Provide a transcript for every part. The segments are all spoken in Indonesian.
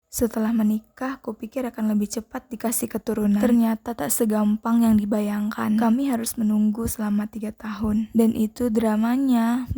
Setelah menikah, kupikir akan lebih cepat dikasih keturunan. Ternyata tak segampang yang dibayangkan. Kami harus menunggu selama 3 tahun. Dan itu dramanya,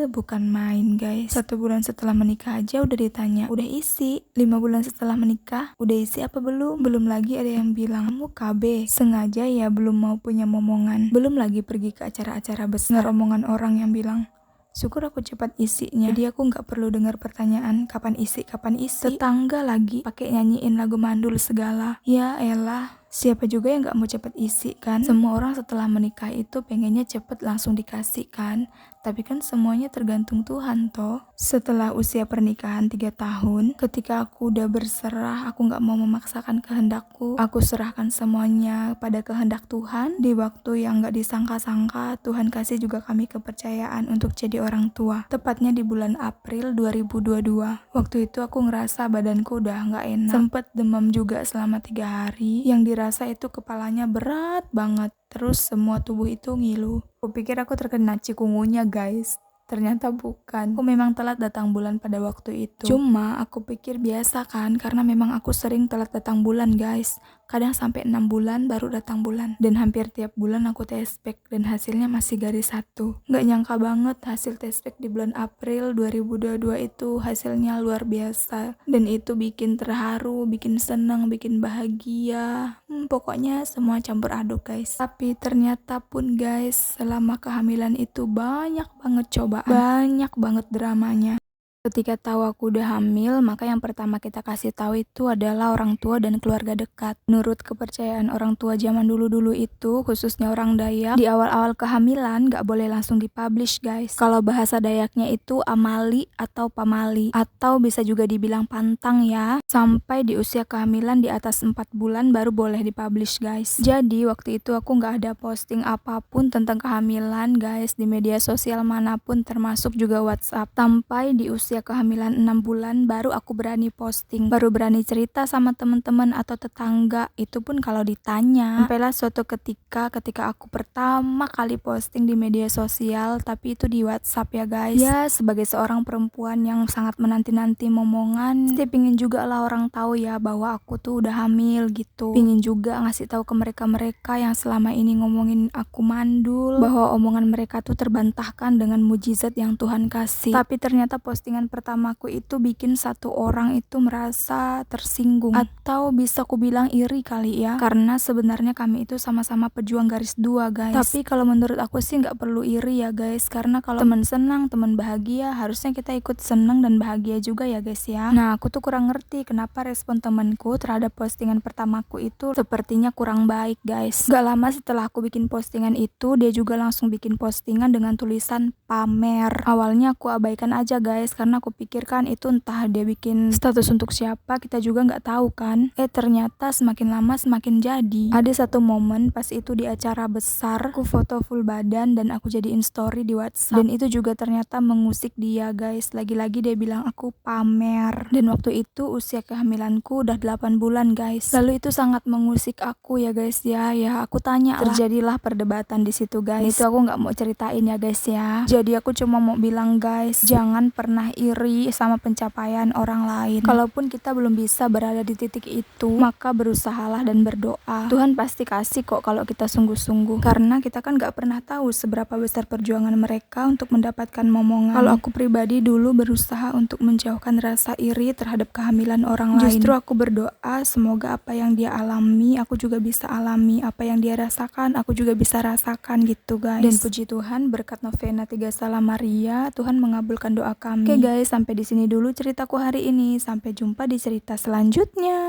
bukan main guys. 1 bulan setelah menikah aja udah ditanya, udah isi. 5 bulan setelah menikah, udah isi apa belum? Belum lagi ada yang bilang, kamu KB. Sengaja ya belum mau punya momongan. Belum lagi pergi ke acara-acara besar. Omongan orang yang bilang, syukur aku cepat isinya. Jadi aku nggak perlu dengar pertanyaan kapan isi. Tetangga lagi pakai nyanyiin lagu mandul segala. Ya elah, siapa juga yang nggak mau cepet isi kan? Semua orang setelah menikah itu pengennya cepet langsung dikasih kan? Tapi kan semuanya tergantung Tuhan toh. Setelah usia pernikahan 3 tahun, ketika aku udah berserah, aku gak mau memaksakan kehendakku. Aku serahkan semuanya pada kehendak Tuhan. Di waktu yang gak disangka-sangka, Tuhan kasih juga kami kepercayaan untuk jadi orang tua. Tepatnya di bulan April 2022. Waktu itu aku ngerasa badanku udah gak enak. Sempet demam juga selama 3 hari. Yang dirasa itu kepalanya berat banget. Terus semua tubuh itu ngilu. Kupikir aku terkena cikungunya guys. Ternyata bukan. Aku memang telat datang bulan pada waktu itu. Cuma aku pikir biasa kan, karena memang aku sering telat datang bulan guys. Kadang sampai 6 bulan baru datang bulan. Dan hampir tiap bulan aku test pack dan hasilnya masih garis 1. Gak nyangka banget hasil test pack di bulan April 2022 itu hasilnya luar biasa. Dan itu bikin terharu, bikin senang, bikin bahagia. Pokoknya semua campur aduk guys. Tapi ternyata pun guys, selama kehamilan itu banyak banget cobaan. Banyak banget dramanya. Ketika tahu aku udah hamil, maka yang pertama kita kasih tahu itu adalah orang tua dan keluarga dekat. Menurut kepercayaan orang tua zaman dulu-dulu itu, khususnya orang Dayak, di awal-awal kehamilan gak boleh langsung dipublish guys. Kalau bahasa Dayaknya itu amali atau pamali, atau bisa juga dibilang pantang ya. Sampai di usia kehamilan di atas 4 bulan baru boleh dipublish guys. Jadi waktu itu aku gak ada posting apapun tentang kehamilan guys di media sosial manapun, termasuk juga WhatsApp. Sampai di usia kehamilan 6 bulan baru aku berani posting, baru berani cerita sama teman-teman atau tetangga, itu pun kalau ditanya. Sampailah suatu ketika aku pertama kali posting di media sosial, tapi itu di WhatsApp ya guys. Ya sebagai seorang perempuan yang sangat menanti-nanti momongan, pasti pingin juga lah orang tahu ya bahwa aku tuh udah hamil gitu. Pingin juga ngasih tahu ke mereka-mereka yang selama ini ngomongin aku mandul, bahwa omongan mereka tuh terbantahkan dengan mujizat yang Tuhan kasih. Tapi ternyata postingan pertamaku itu bikin satu orang itu merasa tersinggung, atau bisa aku bilang iri kali ya, karena sebenarnya kami itu sama-sama pejuang garis 2 guys. Tapi kalau menurut aku sih nggak perlu iri ya guys, karena kalau teman senang, teman bahagia, harusnya kita ikut senang dan bahagia juga ya guys ya. Nah aku tuh kurang ngerti kenapa respon temanku terhadap postingan pertamaku itu sepertinya kurang baik guys. Gak lama setelah aku bikin postingan itu, dia juga langsung bikin postingan dengan tulisan pamer. Awalnya aku abaikan aja guys, karena aku pikirkan itu entah dia bikin status untuk siapa, kita juga nggak tahu kan. Ternyata semakin lama semakin jadi. Ada satu momen pas itu di acara besar, aku foto full badan dan aku jadiin story di WhatsApp. Dan itu juga ternyata mengusik dia guys. Lagi-lagi dia bilang aku pamer. Dan waktu itu usia kehamilanku udah 8 bulan guys. Lalu itu sangat mengusik aku ya guys ya. Ya aku tanya lah. Terjadilah perdebatan di situ guys. Itu aku nggak mau ceritain ya guys ya. Jadi aku cuma mau bilang guys, jangan pernah iri sama pencapaian orang lain. Kalaupun kita belum bisa berada di titik itu, maka berusahalah dan berdoa. Tuhan pasti kasih kok kalau kita sungguh-sungguh. Karena kita kan gak pernah tahu seberapa besar perjuangan mereka untuk mendapatkan momongan. Kalau aku pribadi dulu berusaha untuk menjauhkan rasa iri terhadap kehamilan orang lain. Justru aku berdoa semoga apa yang dia alami, aku juga bisa alami. Apa yang dia rasakan, aku juga bisa rasakan gitu guys. Dan puji Tuhan berkat novena 3 Salam Maria, Tuhan mengabulkan doa kami. Oke guys, sampai di sini dulu ceritaku hari ini. Sampai jumpa di cerita selanjutnya.